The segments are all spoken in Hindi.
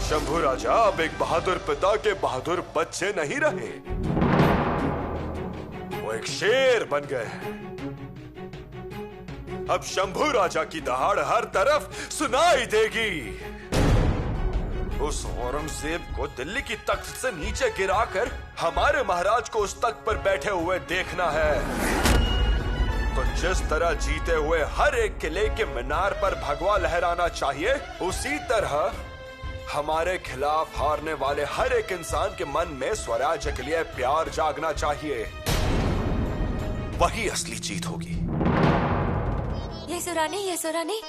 शंभू राजा अब एक बहादुर पिता के बहादुर बच्चे नहीं रहे, वो एक शेर बन गए। अब शंभू राजा की दहाड़ हर तरफ सुनाई देगी। उस औरंगजेब को दिल्ली की तख्त से नीचे गिराकर हमारे महाराज को उस तख्त पर बैठे हुए देखना है। तो जिस तरह जीते हुए हर एक किले के मीनार पर भगवा लहराना चाहिए, उसी तरह हमारे खिलाफ हारने वाले हर एक इंसान के मन में स्वराज्य के लिए प्यार जागना चाहिए। वही असली जीत होगी। यशोरानी,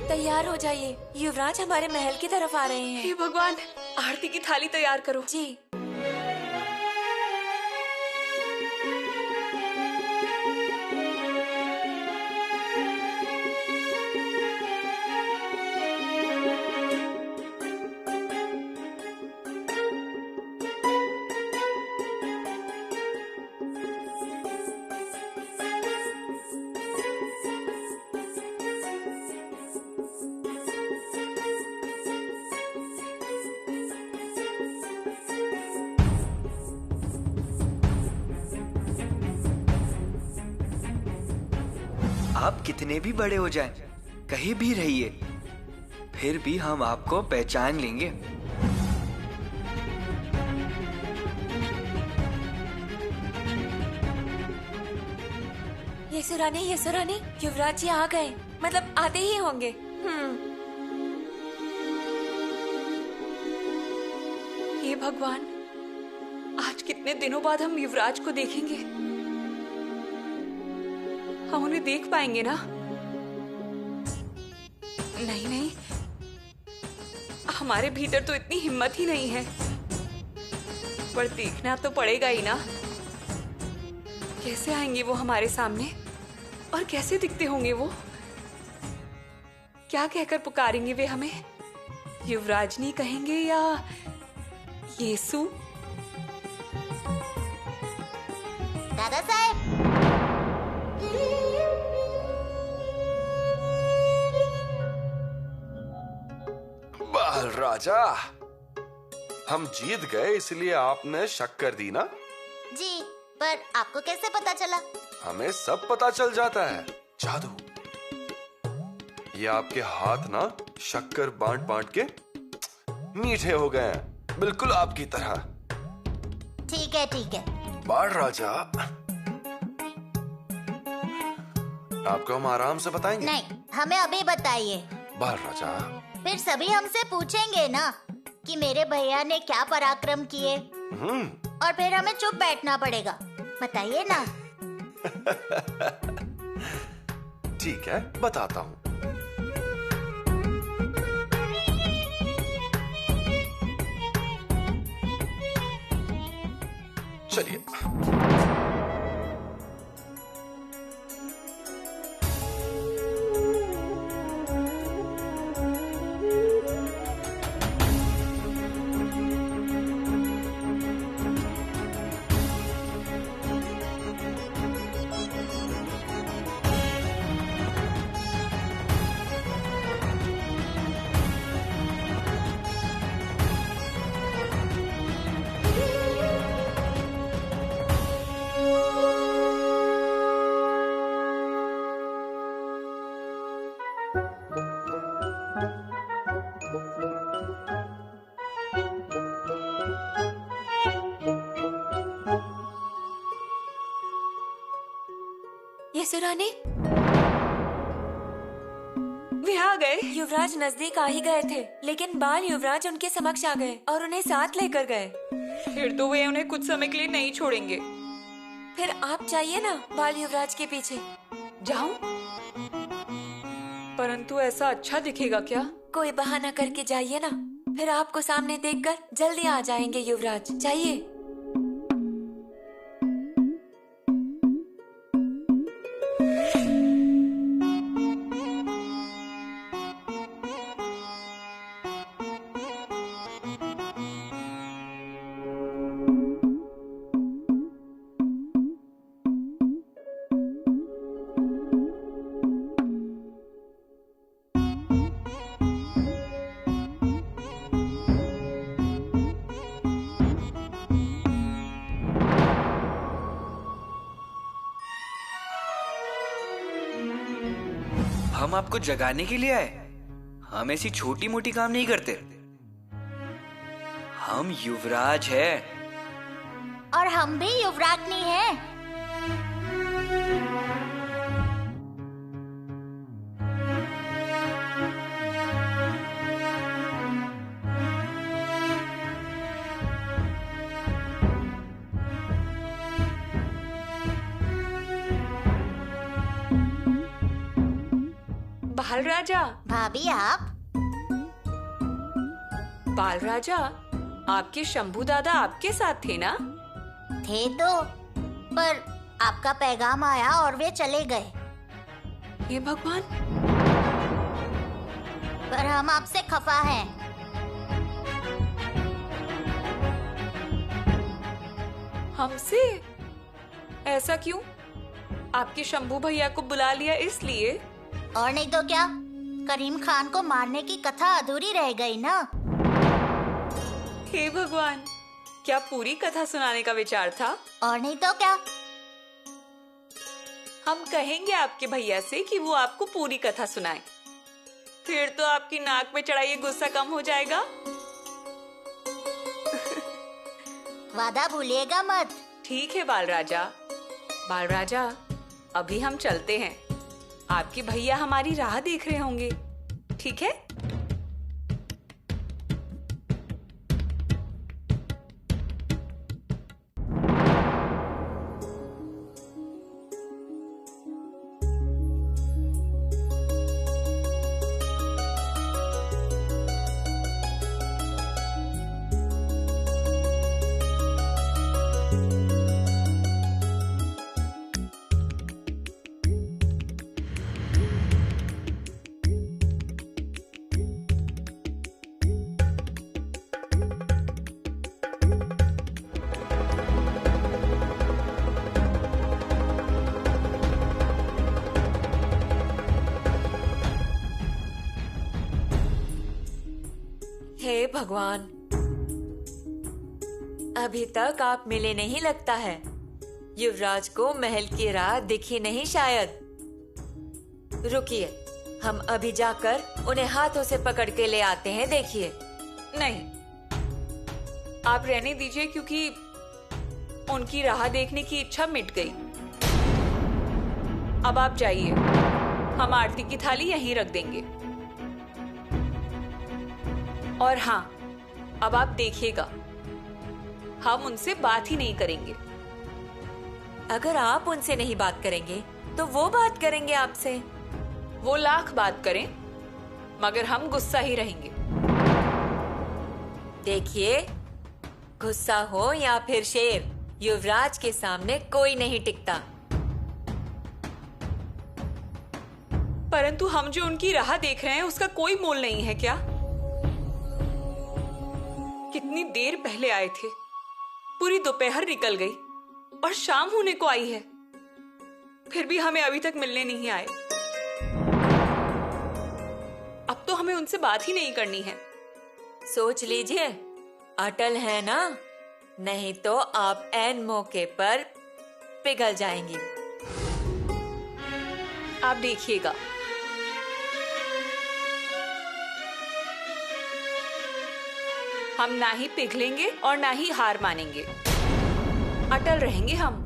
तैयार हो जाइए, युवराज हमारे महल की तरफ आ रहे हैं। हे भगवान, आरती की थाली तैयार करो। जी। आप कितने भी बड़े हो जाएं, कहीं भी रहिए, फिर भी हम आपको पहचान लेंगे। यशोरानी, युवराज जी आ गए, मतलब आते ही होंगे। हे भगवान, आज कितने दिनों बाद हम युवराज को देखेंगे। हम उन्हें देख पाएंगे ना? नहीं, हमारे भीतर तो इतनी हिम्मत ही नहीं है, पर देखना तो पड़ेगा ही ना। कैसे आएंगे वो हमारे सामने और कैसे दिखते होंगे वो? क्या कहकर पुकारेंगे वे हमें? युवराजनी कहेंगे या येसु? दादा साहब, बाल राजा, हम जीत गए इसलिए आपने शक कर दी ना? जी, पर आपको कैसे पता चला? हमें सब पता चल जाता है। जादू। ये आपके हाथ ना शक्कर बांट बांट के मीठे हो गए हैं, बिल्कुल आपकी तरह। ठीक है। बाल राजा, आपको हम आराम से बताएंगे। नहीं, हमें अभी बताइए। बाल राजा, फिर सभी हमसे पूछेंगे ना कि मेरे भैया ने क्या पराक्रम किए, और फिर हमें चुप बैठना पड़ेगा। बताइए ना। ठीक है, बताता हूँ। चलिए। यशोरानी, वे आ गए। युवराज नजदीक आ ही गए थे, लेकिन बाल युवराज उनके समक्ष आ गए और उन्हें साथ लेकर गए। फिर तो वे उन्हें कुछ समय के लिए नहीं छोड़ेंगे। फिर आप जाइए ना बाल युवराज के पीछे। जाऊं? परंतु ऐसा अच्छा दिखेगा क्या? कोई बहाना करके जाइए ना, फिर आपको सामने देखकर जल्दी आ जाएंगे युवराज। जाइए। हम आपको जगाने के लिए आए। हम ऐसी छोटी मोटी काम नहीं करते। हम युवराज हैं। और हम भी युवराजनी हैं। बाल राजा। भाभी आप? बाल राजा, आपके शंभू दादा आपके साथ थे ना? थे तो, पर आपका पैगाम आया और वे चले गए। हे भगवान। पर हम आपसे खफा हैं। हमसे? ऐसा क्यों? आपके शंभू भैया को बुला लिया इसलिए? और नहीं तो क्या, करीम खान को मारने की कथा अधूरी रह गई ना। हे भगवान, क्या पूरी कथा सुनाने का विचार था? और नहीं तो क्या। हम कहेंगे आपके भैया से कि वो आपको पूरी कथा सुनाए। फिर तो आपकी नाक में चढ़ा ये गुस्सा कम हो जाएगा। वादा भूलिएगा मत। ठीक है बाल राजा। बाल राजा, अभी हम चलते हैं। आपके भैया हमारी राह देख रहे होंगे, ठीक है? हे भगवान, अभी तक आप मिले नहीं लगता है। युवराज को महल की राह दिखी नहीं शायद। रुकिए, हम अभी जाकर उन्हें हाथों से पकड़ के ले आते हैं। देखिए। नहीं, आप रहने दीजिए, क्योंकि उनकी राह देखने की इच्छा मिट गई। अब आप जाइए, हम आरती की थाली यहीं रख देंगे। और हाँ, अब आप देखिएगा, हम उनसे बात ही नहीं करेंगे। अगर आप उनसे नहीं बात करेंगे तो वो बात करेंगे आपसे। वो लाख बात करें, मगर हम गुस्सा ही रहेंगे। देखिए, गुस्सा हो या फिर शेर, युवराज के सामने कोई नहीं टिकता। परंतु हम जो उनकी राह देख रहे हैं उसका कोई मोल नहीं है क्या? कितनी देर पहले आए थे, पूरी दोपहर निकल गई और शाम होने को आई है, फिर भी हमें अभी तक मिलने नहीं आए। अब तो हमें उनसे बात ही नहीं करनी है। सोच लीजिए, अटल है ना, नहीं तो आप ऐन मौके पर पिघल जाएंगी। आप देखिएगा। हम ना ही पिघलेंगे और ना ही हार मानेंगे, अटल रहेंगे हम।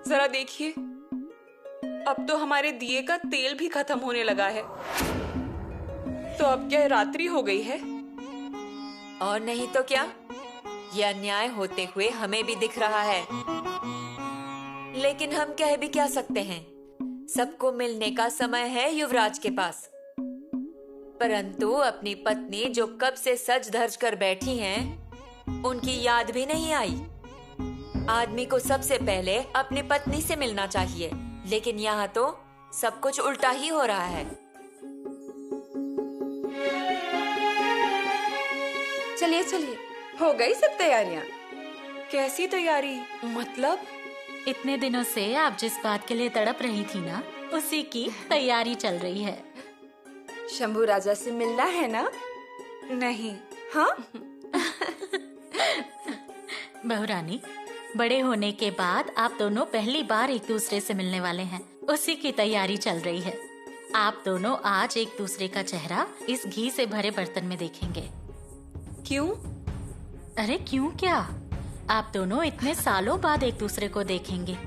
जरा देखिए, अब तो हमारे दिए का तेल भी खत्म होने लगा है। तो अब क्या रात्रि हो गई है? और नहीं तो क्या, यह अन्याय होते हुए हमें भी दिख रहा है। लेकिन हम कह भी क्या सकते हैं, सबको मिलने का समय है युवराज के पास। परंतु अपनी पत्नी जो कब से सज धज कर बैठी हैं, उनकी याद भी नहीं आई। आदमी को सबसे पहले अपनी पत्नी से मिलना चाहिए, लेकिन यहाँ तो सब कुछ उल्टा ही हो रहा है। चलिए चलिए, हो गई सब तैयारियां? कैसी तैयारी? मतलब? इतने दिनों से आप जिस बात के लिए तड़प रही थी ना, उसी की तैयारी चल रही है। शंभू राजा से मिलना है ना? नहीं। हाँ? बहुरानी, बड़े होने के बाद आप दोनों पहली बार एक दूसरे से मिलने वाले हैं। उसी की तैयारी चल रही है। आप दोनों आज एक दूसरे का चेहरा इस घी से भरे बर्तन में देखेंगे। क्यों? अरे क्यों क्या, आप दोनों इतने सालों बाद एक दूसरे को देखेंगे।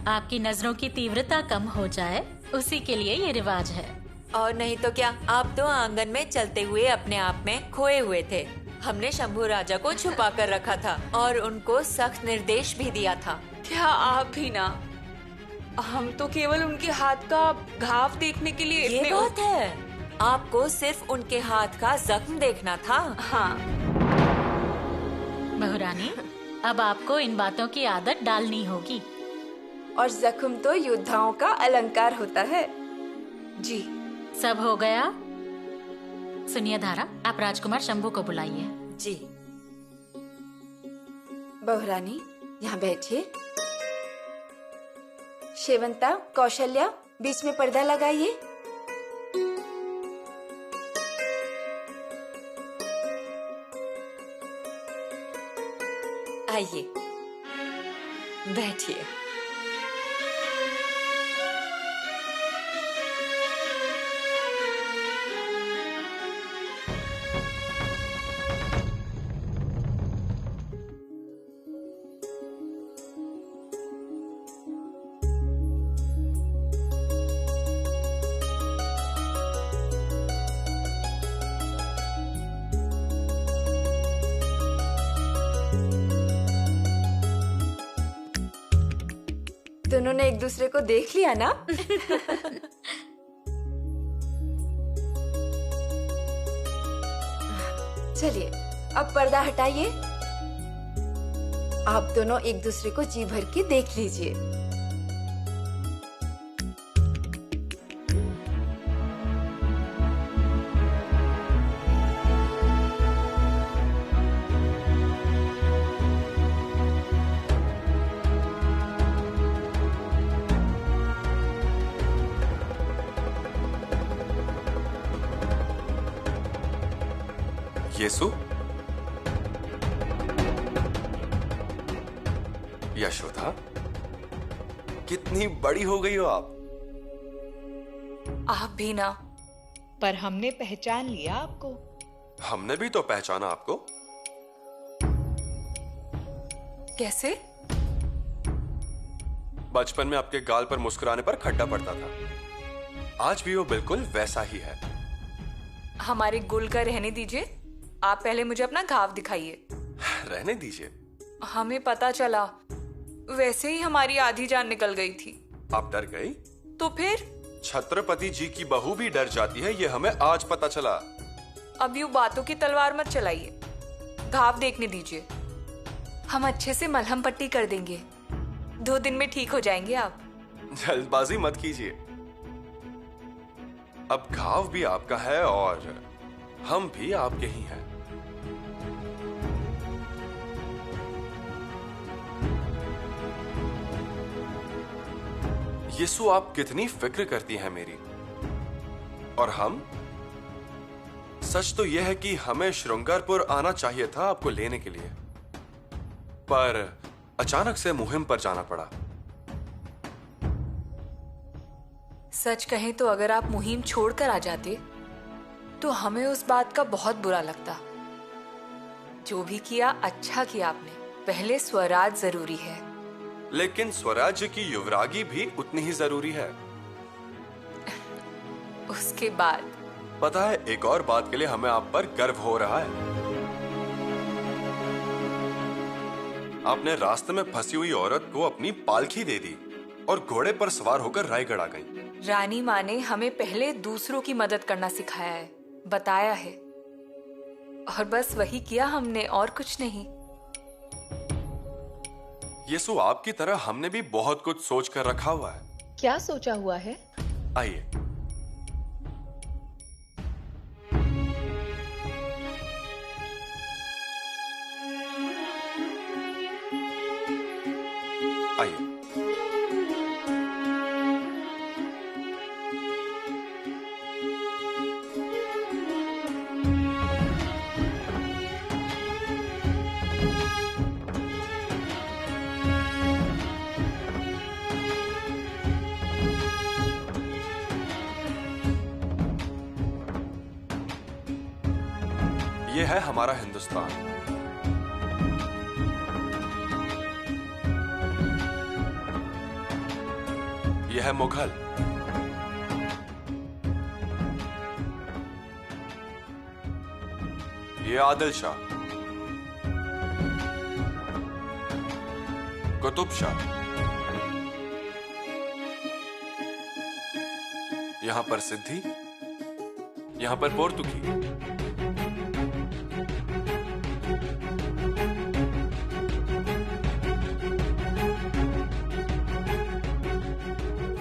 आपकी नजरों की तीव्रता कम हो जाए, उसी के लिए ये रिवाज है। और नहीं तो क्या, आप तो आंगन में चलते हुए अपने आप में खोए हुए थे। हमने शंभू राजा को छुपा कर रखा था और उनको सख्त निर्देश भी दिया था। क्या आप भी ना? हम तो केवल उनके हाथ का घाव देखने के लिए ये बात है, आपको सिर्फ उनके हाथ का जख्म देखना था। हाँ। बहुरानी, अब आपको इन बातों की आदत डालनी होगी। और जख्म तो योद्धाओं का अलंकार होता है। जी। सब हो गया? सुनिए धारा, आप राजकुमार शंभू को बुलाइए। जी। बहुरानी, यहाँ बैठिए। शेवंता, कौशल्या, बीच में पर्दा लगाइए। आइए, बैठिए। दोनों ने एक दूसरे को देख लिया ना? चलिए, अब पर्दा हटाइए। आप दोनों एक दूसरे को जी भर के देख लीजिए। येसु, यशोदा, कितनी बड़ी हो गई हो आप। आप भी ना। पर हमने पहचान लिया आपको। हमने भी तो पहचाना आपको। कैसे? बचपन में आपके गाल पर मुस्कुराने पर खड्डा पड़ता था। आज भी वो बिल्कुल वैसा ही है। हमारे गुल का रहने दीजिए, आप पहले मुझे अपना घाव दिखाइए। रहने दीजिए। हमें पता चला, वैसे ही हमारी आधी जान निकल गई थी। आप डर गई? तो फिर? छत्रपति जी की बहू भी डर जाती है, ये हमें आज पता चला। अब यूं बातों की तलवार मत चलाइए, घाव देखने दीजिए। हम अच्छे से मलहम पट्टी कर देंगे, 2 दिन में ठीक हो जाएंगे आप। जल्दबाजी मत कीजिए। अब घाव भी आपका है और हम भी आपके ही हैं। यीशु, आप कितनी फिक्र करती हैं मेरी। और हम, सच तो यह है कि हमें श्रृंगारपुर आना चाहिए था आपको लेने के लिए, पर अचानक से मुहिम पर जाना पड़ा। सच कहें तो अगर आप मुहिम छोड़कर आ जाते तो हमें उस बात का बहुत बुरा लगता। जो भी किया अच्छा किया आपने। पहले स्वराज जरूरी है। लेकिन स्वराज्य की युवरागी भी उतनी ही जरूरी है। उसके बाद पता है, एक और बात के लिए हमें आप पर गर्व हो रहा है। आपने रास्ते में फंसी हुई औरत को अपनी पालकी दे दी और घोड़े पर सवार होकर रायगढ़ आ गई। रानी माँ ने हमें पहले दूसरों की मदद करना सिखाया है, बताया है, और बस वही किया हमने, और कुछ नहीं। यीशु, आपकी तरह हमने भी बहुत कुछ सोच कर रखा हुआ है। क्या सोचा हुआ है? आइए। आइए। ये है हमारा हिंदुस्तान। ये है मुगल। ये आदिल शाह, कुतुब शाह, यहां पर सिद्धि, यहां पर पोर्तुगी,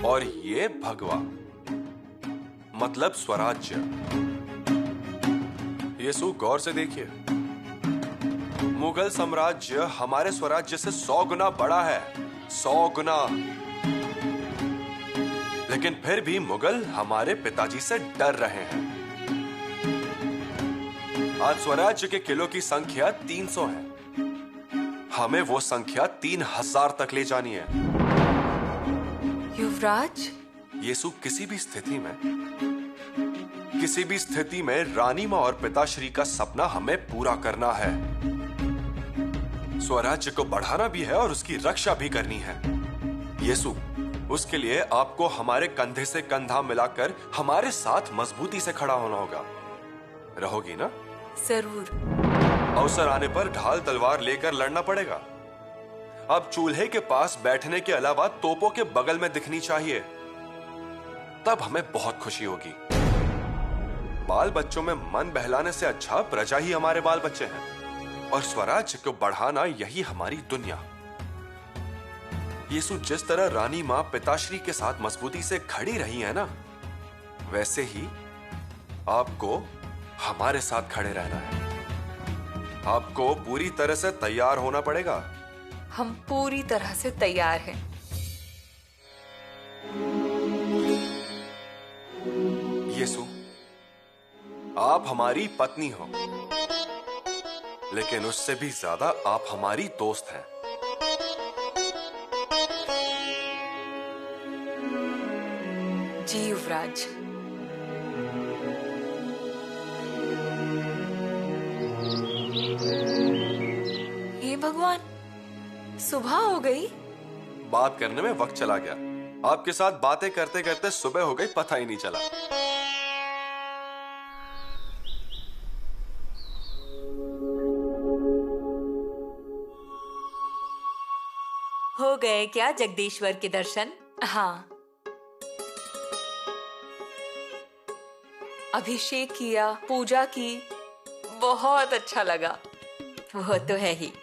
और ये भगवा मतलब स्वराज्य। यीशु गौर से देखिए, मुगल साम्राज्य हमारे स्वराज्य से 100 गुना बड़ा है, 100 गुना। लेकिन फिर भी मुगल हमारे पिताजी से डर रहे हैं। आज स्वराज्य के किलों की संख्या 300 है, हमें वो संख्या 3000 तक ले जानी है। युवराज, यीशु किसी भी स्थिति में रानी मां और पिताश्री का सपना हमें पूरा करना है। स्वराज्य को बढ़ाना भी है और उसकी रक्षा भी करनी है। यीशु, उसके लिए आपको हमारे कंधे से कंधा मिलाकर हमारे साथ मजबूती से खड़ा होना होगा। रहोगी ना? जरूर। अवसर आने पर ढाल तलवार लेकर लड़ना पड़ेगा। अब चूल्हे के पास बैठने के अलावा तोपों के बगल में दिखनी चाहिए, तब हमें बहुत खुशी होगी। बाल बच्चों में मन बहलाने से अच्छा प्रजा ही हमारे बाल बच्चे हैं, और स्वराज्य को बढ़ाना यही हमारी दुनिया। यीशु, जिस तरह रानी मां पिताश्री के साथ मजबूती से खड़ी रही है ना, वैसे ही आपको हमारे साथ खड़े रहना है। आपको पूरी तरह से तैयार होना पड़ेगा। हम पूरी तरह से तैयार हैं। यीशु, आप हमारी पत्नी हो, लेकिन उससे भी ज्यादा आप हमारी दोस्त हैं। जी युवराज। हे भगवान, सुबह हो गई। बात करने में वक्त चला गया। आपके साथ बातें करते करते सुबह हो गई, पता ही नहीं चला। हो गए क्या जगदीश्वर के दर्शन? हाँ, अभिषेक किया, पूजा की, बहुत अच्छा लगा। वो तो है ही।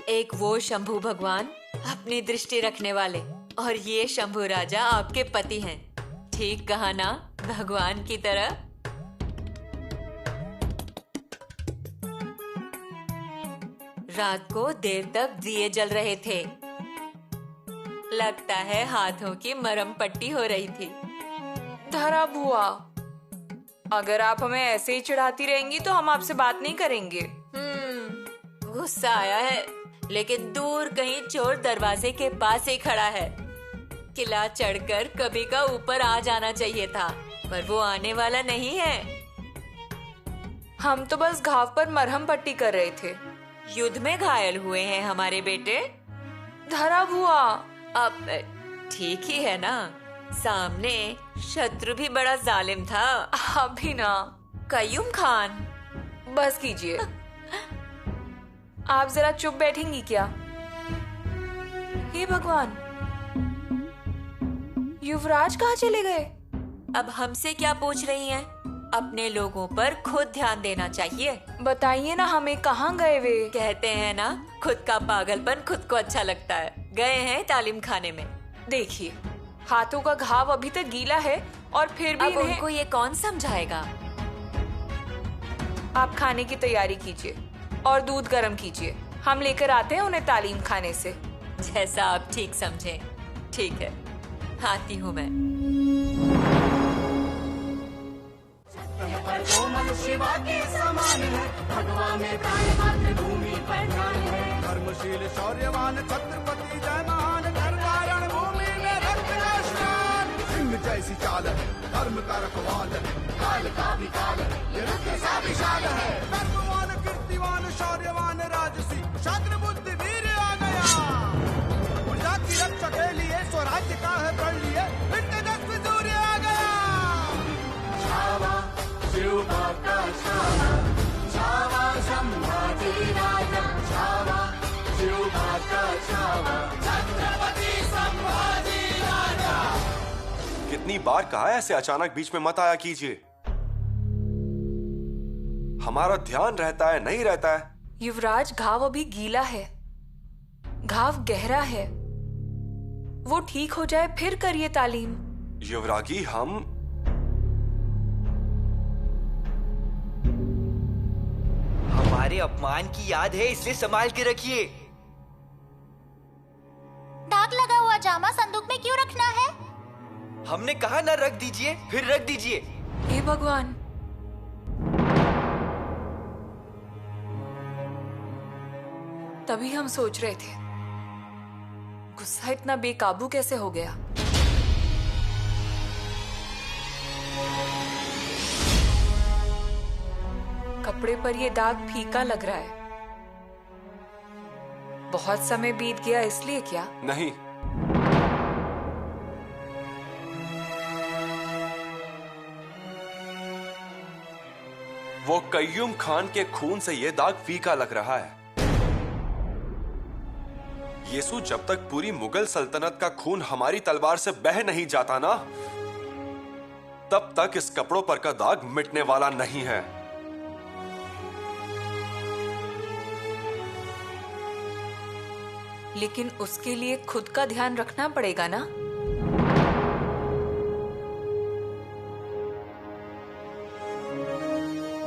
एक वो शंभू भगवान अपनी दृष्टि रखने वाले, और ये शंभू राजा आपके पति हैं। ठीक कहा ना, भगवान की तरह। रात को देर तक दिए जल रहे थे। लगता है हाथों की मरहम पट्टी हो रही थी। धरा बुआ, अगर आप हमें ऐसे ही चिढ़ाती रहेंगी तो हम आपसे बात नहीं करेंगे। गुस्सा आया है, लेकिन दूर कहीं चोर दरवाजे के पास ही खड़ा है। किला चढ़कर कभी का ऊपर आ जाना चाहिए था, पर वो आने वाला नहीं है। हम तो बस घाव पर मरहम पट्टी कर रहे थे। युद्ध में घायल हुए हैं हमारे बेटे। धरा बुआ, अब ठीक ही है ना, सामने शत्रु भी बड़ा जालिम था। अभी ना। कयूम खान। बस कीजिए। आप जरा चुप बैठेंगी क्या? हे भगवान, युवराज कहाँ चले गए? अब हमसे क्या पूछ रही हैं? अपने लोगों पर खुद ध्यान देना चाहिए। बताइए ना हमें, कहाँ गए वे? कहते हैं ना, खुद का पागलपन खुद को अच्छा लगता है। गए हैं तालीम खाने में। देखिए, हाथों का घाव अभी तक गीला है और फिर भी अब उनको ये कौन समझाएगा? आप खाने की तैयारी कीजिए और दूध गर्म कीजिए। हम लेकर आते हैं उन्हें तालीम खाने से। जैसा आप ठीक समझें। ठीक है, आती हूँ मैं। शिवा के समान है, भगवा में प्राण मातृभूमि पर ध्यान है। धर्मशील शौर्यवान छत्रपति जय महान, धर्मारण भूमि में रक्त का स्नान। सिंह जैसी चाल है, धर्म का रखवाल है, काल का भी काल है, ये रुद्र सा विशाल है। कर्मवान शौर्यवान राजसी क्षात्र बुद्धि वीर आ गया। प्रजा की रक्षा के लिए स्वराज्य का है पढ़ लिए फिर तेजस्वी सूर्य आ गया। छावा शिव का छावा, छावा संभाजी राजा, छावा शिव का छावा, छत्रपति संभाजी राजा। कितनी बार कहा है ऐसे अचानक बीच में मत आया कीजिए। हमारा ध्यान रहता है नहीं रहता है। युवराज, घाव अभी गीला है, घाव गहरा है, वो ठीक हो जाए फिर करिए तालीम। युवरागी, हम हमारे अपमान की याद है, इसलिए संभाल के रखिए। दाग लगा हुआ जामा संदूक में क्यों रखना है? हमने कहा ना रख दीजिए, फिर रख दीजिए। हे भगवान, तभी हम सोच रहे थे गुस्सा इतना बेकाबू कैसे हो गया। कपड़े पर ये दाग फीका लग रहा है। बहुत समय बीत गया इसलिए क्या? नहीं, वो कय्यूम खान के खून से ये दाग फीका लग रहा है। येसु, जब तक पूरी मुगल सल्तनत का खून हमारी तलवार से बह नहीं जाता ना, तब तक इस कपड़ों पर का दाग मिटने वाला नहीं है। लेकिन उसके लिए खुद का ध्यान रखना पड़ेगा ना।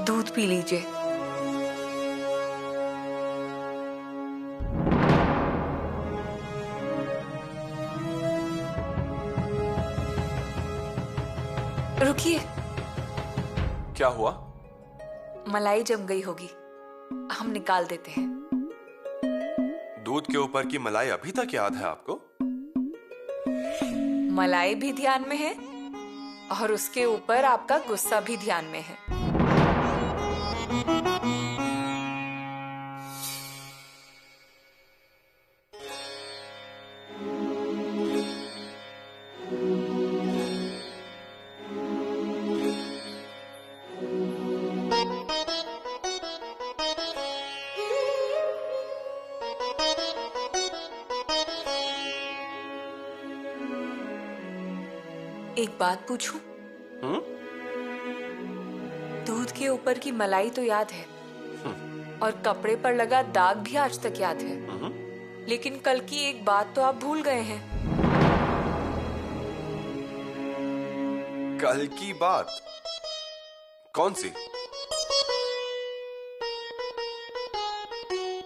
दूध पी लीजिए। रुकिए। क्या हुआ? मलाई जम गई होगी, हम निकाल देते हैं। दूध के ऊपर की मलाई अभी तक याद है आपको? मलाई भी ध्यान में है और उसके ऊपर आपका गुस्सा भी ध्यान में है। एक बात पूछूं? दूध के ऊपर की मलाई तो याद है और कपड़े पर लगा दाग भी आज तक याद है, लेकिन कल की एक बात तो आप भूल गए हैं। कल की बात? कौन सी?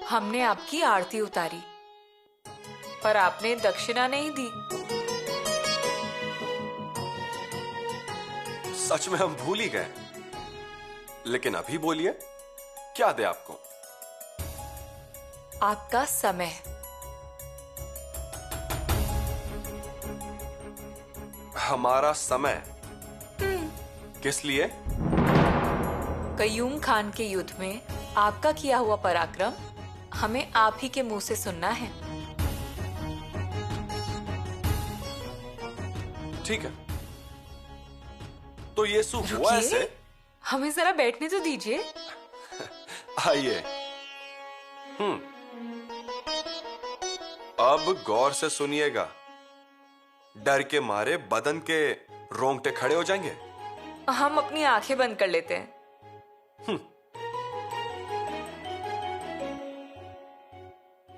हमने आपकी आरती उतारी पर आपने दक्षिणा नहीं दी। सच में हम भूल ही गए, लेकिन अभी बोलिए, क्या दे आपको? आपका समय। हमारा समय? किस लिए? कय्यूम खान के युद्ध में आपका किया हुआ पराक्रम हमें आप ही के मुंह से सुनना है। ठीक है, तो येसु हुआ ऐसे। हमें जरा बैठने तो दीजिए। आइए। अब गौर से सुनिएगा, डर के मारे बदन के रोंगटे खड़े हो जाएंगे। हम अपनी आंखें बंद कर लेते हैं।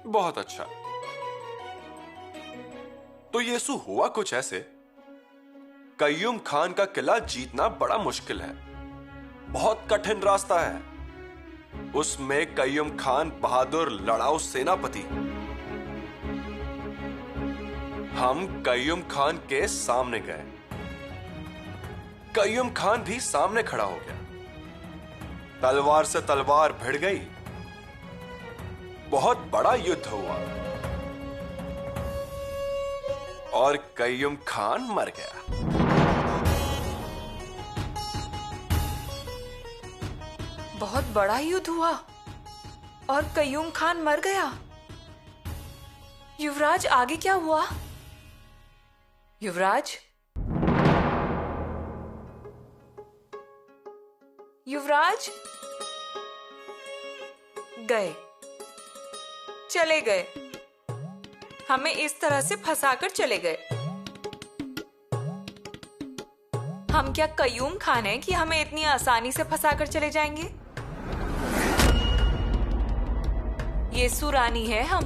बहुत अच्छा। तो येसु हुआ कुछ ऐसे, कय्यूम खान का किला जीतना बड़ा मुश्किल है, बहुत कठिन रास्ता है। उसमें कय्यूम खान बहादुर लड़ाऊ सेनापति। हम कय्यूम खान के सामने गए, कय्यूम खान भी सामने खड़ा हो गया। तलवार से तलवार भिड़ गई, बहुत बड़ा युद्ध हुआ और कय्यूम खान मर गया। बहुत बड़ा युद्ध हुआ? और कयूम खान मर गया। युवराज, आगे क्या हुआ? युवराज, युवराज गए, चले गए, हमें इस तरह से फंसाकर चले गए। हम क्या कयूम खान हैं कि हमें इतनी आसानी से फंसाकर चले जाएंगे? येसु रानी है हम।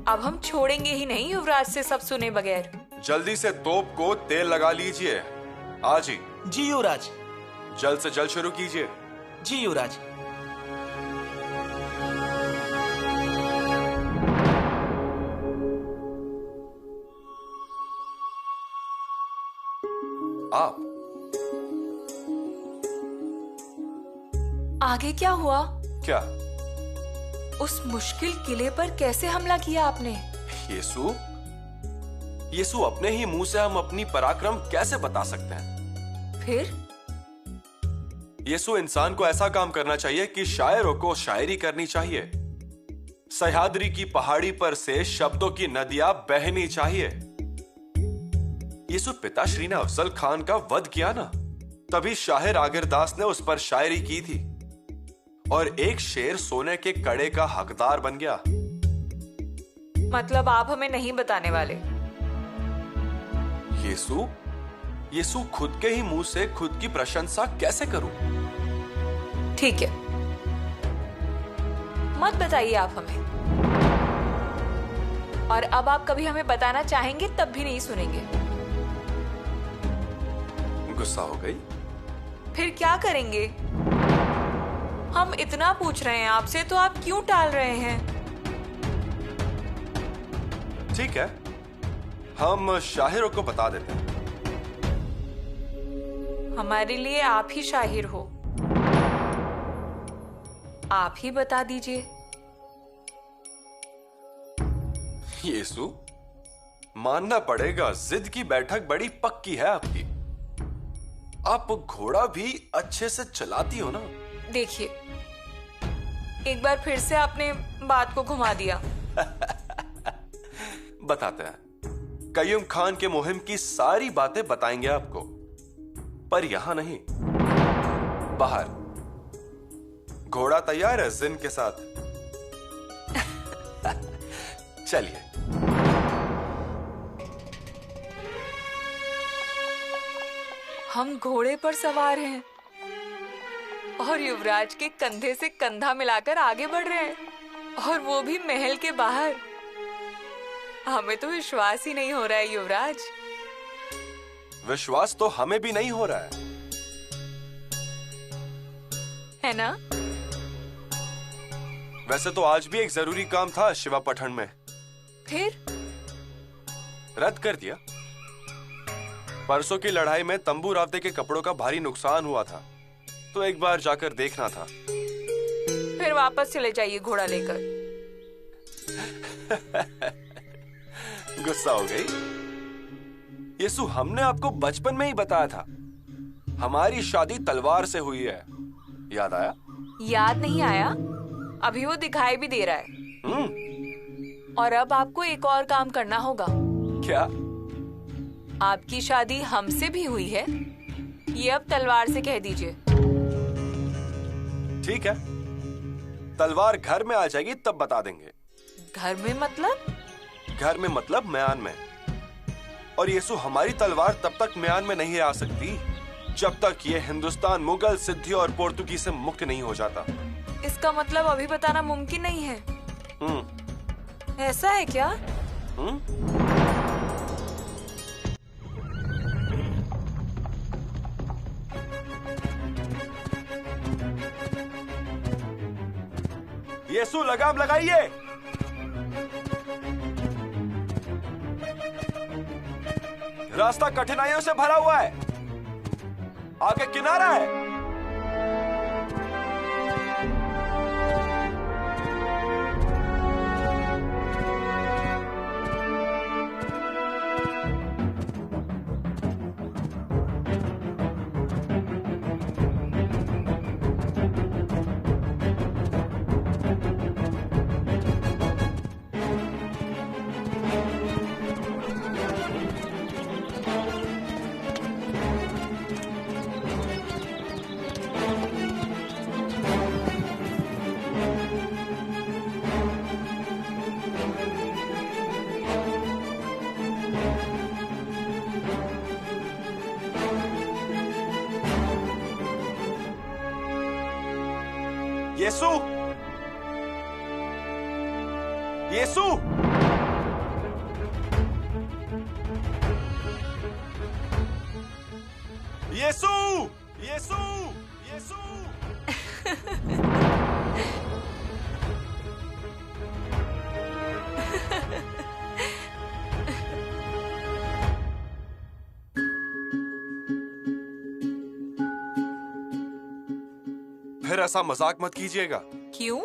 अब हम छोड़ेंगे ही नहीं युवराज से सब सुने बगैर। जल्दी से तोप को तेल लगा लीजिए। आज ही। जी युवराज। जल्द से जल्द शुरू कीजिए। जी युवराज। आप आगे क्या हुआ? क्या? उस मुश्किल किले पर कैसे हमला किया आपने? येसु, येसु अपने ही मुंह से हम अपनी पराक्रम कैसे बता सकते हैं? फिर? येसु, इंसान को ऐसा काम करना चाहिए कि शायरों को शायरी करनी चाहिए। सह्याद्री की पहाड़ी पर से शब्दों की नदियां बहनी चाहिए। येसु, पिताश्री ने अफजल खान का वध किया ना, तभी शाहिर आगिरदास ने उस पर शायरी की थी और एक शेर सोने के कड़े का हकदार बन गया। मतलब आप हमें नहीं बताने वाले? येसु, येसु, खुद के ही मुंह से खुद की प्रशंसा कैसे करूं? ठीक है, मत बताइए आप हमें। और अब आप कभी हमें बताना चाहेंगे तब भी नहीं सुनेंगे। गुस्सा हो गई? फिर क्या करेंगे? हम इतना पूछ रहे हैं आपसे तो आप क्यों टाल रहे हैं? ठीक है, हम शाहिरों को बता देते हैं। हमारे लिए आप ही शाहिर हो, आप ही बता दीजिए। येसु, मानना पड़ेगा, जिद की बैठक बड़ी पक्की है आपकी। आप घोड़ा भी अच्छे से चलाती हो ना? देखिए, एक बार फिर से आपने बात को घुमा दिया। बताते हैं। कयूम खान के मुहिम की सारी बातें बताएंगे आपको, पर यहां नहीं, बाहर। घोड़ा तैयार है जिन के साथ? चलिए। हम घोड़े पर सवार हैं और युवराज के कंधे से कंधा मिलाकर आगे बढ़ रहे हैं, और वो भी महल के बाहर। हमें तो विश्वास ही नहीं हो रहा है युवराज। विश्वास तो हमें भी नहीं हो रहा है ना? वैसे तो आज भी एक जरूरी काम था शिवा पठन में। फिर? रद्द कर दिया। परसों की लड़ाई में तंबू रावते के कपड़ों का भारी नुकसान हुआ था, तो एक बार जाकर देखना था। फिर वापस चले जाइए घोड़ा लेकर। गुस्सा हो गई? येसु, हमने आपको बचपन में ही बताया था, हमारी शादी तलवार से हुई है। याद आया? याद नहीं आया, अभी वो दिखाई भी दे रहा है। और अब आपको एक और काम करना होगा। क्या? आपकी शादी हमसे भी हुई है, ये अब तलवार से कह दीजिए। ठीक है, तलवार घर में आ जाएगी तब बता देंगे। घर में मतलब? घर में मतलब म्यान में। और येसु, हमारी तलवार तब तक म्यान में नहीं आ सकती जब तक ये हिंदुस्तान मुगल, सिद्धी और पोर्तुगी से मुक्त नहीं हो जाता। इसका मतलब अभी बताना मुमकिन नहीं है? ऐसा है क्या? येसु, लगाम लगाइए। रास्ता कठिनाइयों से भरा हुआ है, आगे किनारा है। येसु, येसु, येसु, येसु, येसु। फिर ऐसा मजाक मत कीजिएगा। क्यों?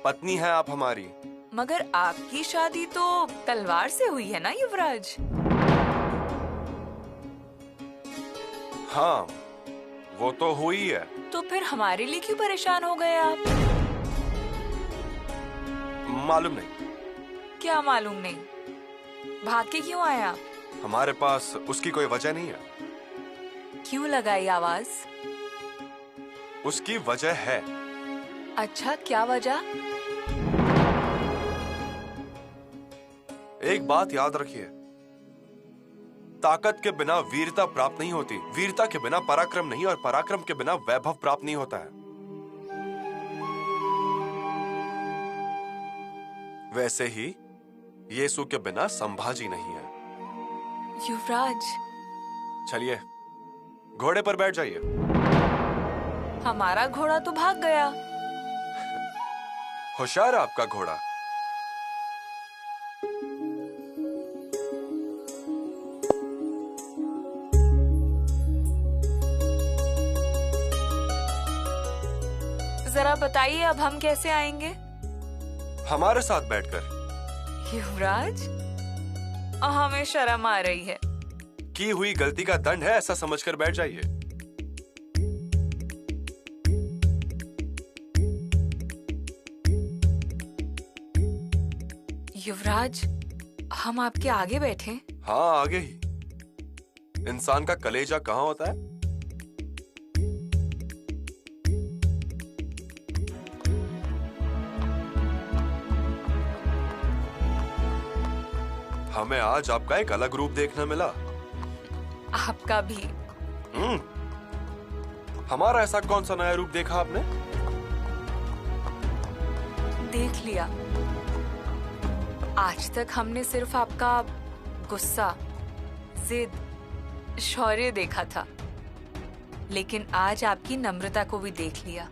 पत्नी है आप हमारी। मगर आपकी शादी तो तलवार से हुई है ना युवराज? हाँ, वो तो हुई है। तो फिर हमारे लिए क्यों परेशान हो गए आप? मालूम नहीं। क्या मालूम नहीं? भाग के क्यों आए आप? हमारे पास उसकी कोई वजह नहीं है। क्यों लगाई आवाज? उसकी वजह है। अच्छा, क्या वजह? एक बात याद रखिए, ताकत के बिना वीरता प्राप्त नहीं होती, वीरता के बिना पराक्रम नहीं, और पराक्रम के बिना वैभव प्राप्त नहीं होता है। वैसे ही येसु के बिना संभाजी नहीं है। युवराज, चलिए घोड़े पर बैठ जाइए। हमारा घोड़ा तो भाग गया। होशियार है आपका घोड़ा। जरा बताइए, अब हम कैसे आएंगे? हमारे साथ बैठकर। युवराज, हमें शर्म आ रही है। की हुई गलती का दंड है, ऐसा समझकर बैठ जाइए। युवराज, हम आपके आगे बैठे? हाँ, आगे ही। इंसान का कलेजा कहाँ होता है? हमें आज आपका एक अलग रूप देखने मिला। आपका भी। हमारा ऐसा कौन सा नया रूप देखा आपने? देख लिया। आज तक हमने सिर्फ आपका गुस्सा, जिद, शौर्य देखा था, लेकिन आज आपकी नम्रता को भी देख लिया।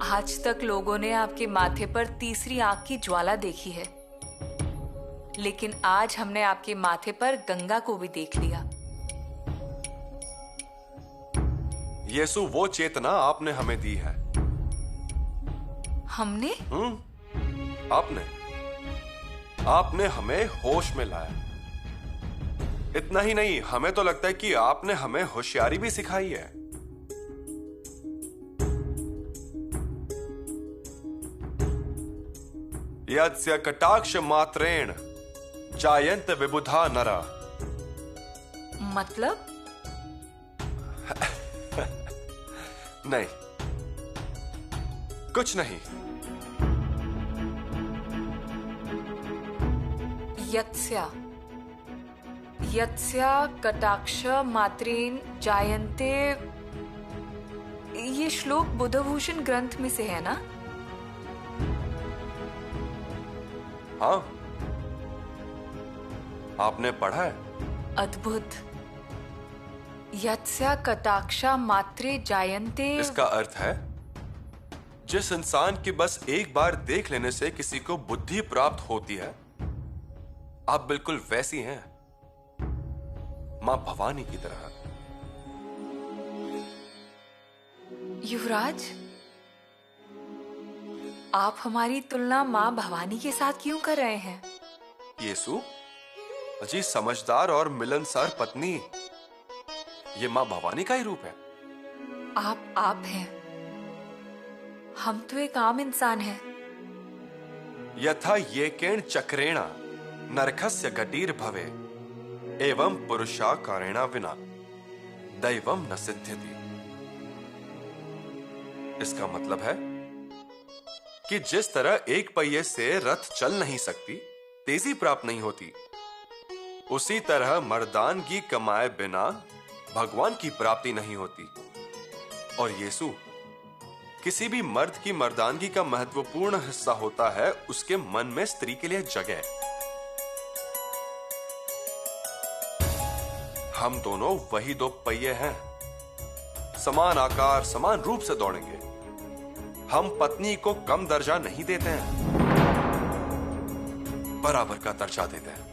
आज तक लोगों ने आपके माथे पर तीसरी आंख की ज्वाला देखी है, लेकिन आज हमने आपके माथे पर गंगा को भी देख लिया। येसु, वो चेतना आपने हमें दी है। हमने? आपने हमें होश में लाया। इतना ही नहीं, हमें तो लगता है कि आपने हमें होशियारी भी सिखाई है। यस्य कटाक्ष मात्रेण जायन्त विबुधा नरा। मतलब? नहीं, कुछ नहीं। यत्स्या कटाक्ष मात्रेन जायन्ते, ये श्लोक बुद्धभूषण ग्रंथ में से है ना? हाँ, आपने पढ़ा है? अद्भुत। यत्स्या कटाक्षा मात्रे जायन्ते। इसका अर्थ है, जिस इंसान की बस एक बार देख लेने से किसी को बुद्धि प्राप्त होती है, आप बिल्कुल वैसी हैं, मां भवानी की तरह। युवराज, आप हमारी तुलना मां भवानी के साथ क्यों कर रहे हैं? येसु, अजी समझदार और मिलनसार पत्नी, ये मां भवानी का ही रूप है। आप हैं, हम तो एक आम इंसान हैं। यथा येकेण चक्रेण नरकस्य गतिर् भवे, एवं पुरुषाकारेण विना दैवम न सिद्ध्यति। इसका मतलब है कि जिस तरह एक पहिए से रथ चल नहीं सकती, तेजी प्राप्त नहीं होती, उसी तरह मर्दानगी कमाए बिना भगवान की प्राप्ति नहीं होती। और यीशु किसी भी मर्द की मर्दानगी का महत्वपूर्ण हिस्सा होता है उसके मन में स्त्री के लिए जगह। हम दोनों वही दो पहिए हैं, समान आकार समान रूप से दौड़ेंगे। हम पत्नी को कम दर्जा नहीं देते हैं, बराबर का दर्जा देते हैं।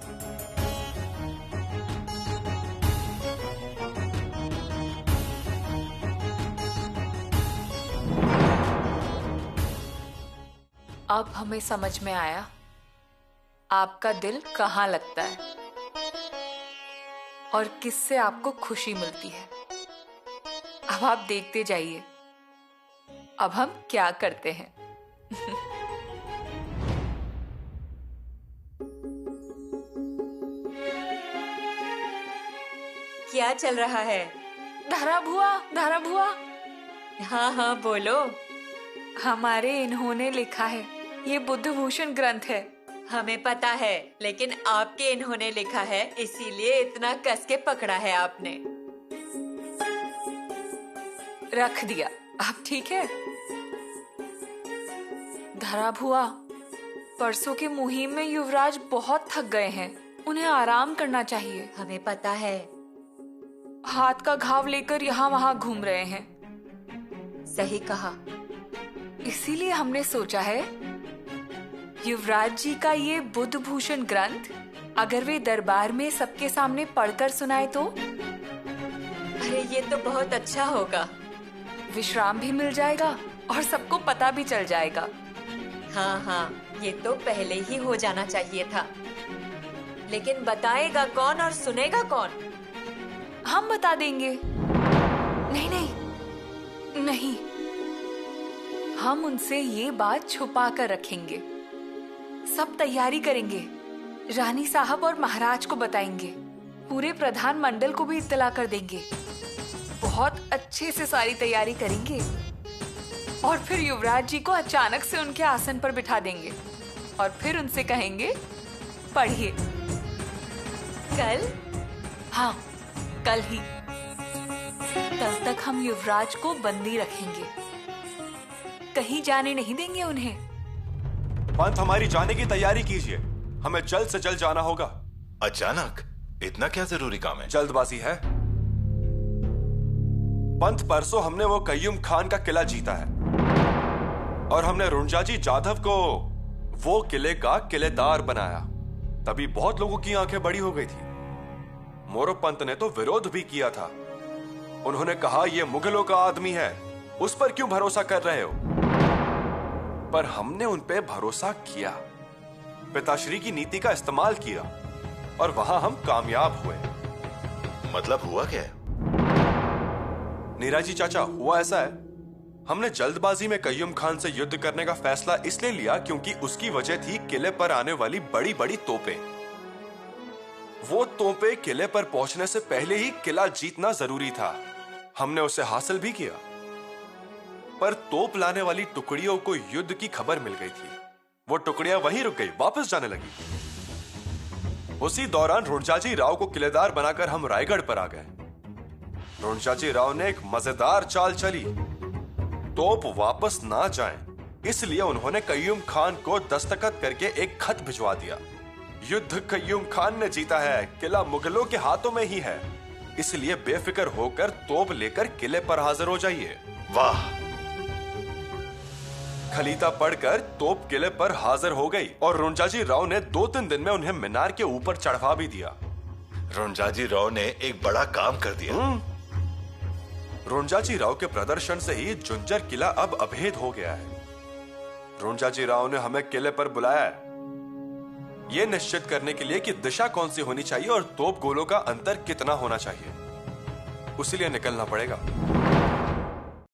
अब हमें समझ में आया आपका दिल कहाँ लगता है और किससे आपको खुशी मिलती है। अब आप देखते जाइए अब हम क्या करते हैं। क्या चल रहा है? धारा भुआ। हाँ हाँ बोलो। हमारे इन्होंने लिखा है, ये बुद्धभूषण ग्रंथ है। हमें पता है, लेकिन आपके इन्होंने लिखा है इसीलिए इतना कस के पकड़ा है आपने। रख दिया, अब ठीक है। धरा भुआ, परसों की मुहिम में युवराज बहुत थक गए हैं, उन्हें आराम करना चाहिए। हमें पता है। हाथ का घाव लेकर यहाँ वहाँ घूम रहे हैं। सही कहा। इसीलिए हमने सोचा है युवराज जी का ये बुद्धभूषण ग्रंथ अगर वे दरबार में सबके सामने पढ़कर सुनाए तो। अरे ये तो बहुत अच्छा होगा। विश्राम भी मिल जाएगा और सबको पता भी चल जाएगा। हाँ हाँ, ये तो पहले ही हो जाना चाहिए था। लेकिन बताएगा कौन और सुनेगा कौन? हम बता देंगे। नहीं, हम उनसे ये बात छुपा कर रखेंगे। सब तैयारी करेंगे, रानी साहब और महाराज को बताएंगे, पूरे प्रधान मंडल को भी इत्तला कर देंगे। बहुत अच्छे से सारी तैयारी करेंगे और फिर युवराज जी को अचानक से उनके आसन पर बिठा देंगे और फिर उनसे कहेंगे पढ़िए। कल? हाँ, कल ही। तब तक हम युवराज को बंदी रखेंगे, कहीं जाने नहीं देंगे उन्हें। पंत, हमारी जाने की तैयारी कीजिए, हमें जल्द से जल्द जाना होगा। अचानक? इतना क्या जरूरी काम है? जल्दबाजी है पंत। परसों हमने वो कय्यूम खान का किला जीता है और हमने रुंजाजी जाधव को वो किले का किलेदार बनाया। तभी बहुत लोगों की आंखें बड़ी हो गई थी। मोरो पंत ने तो विरोध भी किया था। उन्होंने कहा ये मुगलों का आदमी है, उस पर क्यों भरोसा कर रहे हो? पर हमने उन पे भरोसा किया, पिताश्री की नीति का इस्तेमाल किया और वहां हम कामयाब हुए। मतलब हुआ क्या? नीराजी चाचा, हुआ ऐसा है, हमने जल्दबाजी में कय्यूम खान से युद्ध करने का फैसला इसलिए लिया क्योंकि उसकी वजह थी किले पर आने वाली बड़ी बड़ी तोपें। वो तोपें किले पर पहुंचने से पहले ही किला जीतना जरूरी था। हमने उसे हासिल भी किया, पर तोप लाने वाली टुकड़ियों को युद्ध की खबर मिल गई थी। वो टुकड़ियां वहीं रुक गई, वापस जाने लगी। उसी दौरान रुणजाजी राव को किलेदार बनाकर हम रायगढ़ पर आ गए। रुणजाजी राव ने एक मजेदार चाल चली, तोप वापस ना जाएं, इसलिए उन्होंने कय्यूम खान को दस्तखत करके एक खत भिजवा दिया। युद्ध कय्यूम खान ने जीता है, किला मुगलों के हाथों में ही है, इसलिए बेफिक्र होकर तोप लेकर किले पर हाजिर हो जाइए। वाह! खलीता पढ़कर तोप किले पर हाजिर हो गई और रुणजाजी राव ने 2-3 दिन में उन्हें मीनार के ऊपर चढ़वा भी दिया। रुणजाजी राव ने एक बड़ा काम कर दिया। रुणजाजी राव के प्रदर्शन से ही जुंजर किला अब अभेद हो गया है। रुणजाजी राव ने हमें किले पर बुलाया है, यह निश्चित करने के लिए कि दिशा कौन सी होनी चाहिए और तोप गोलों का अंतर कितना होना चाहिए। उसी लिए निकलना पड़ेगा।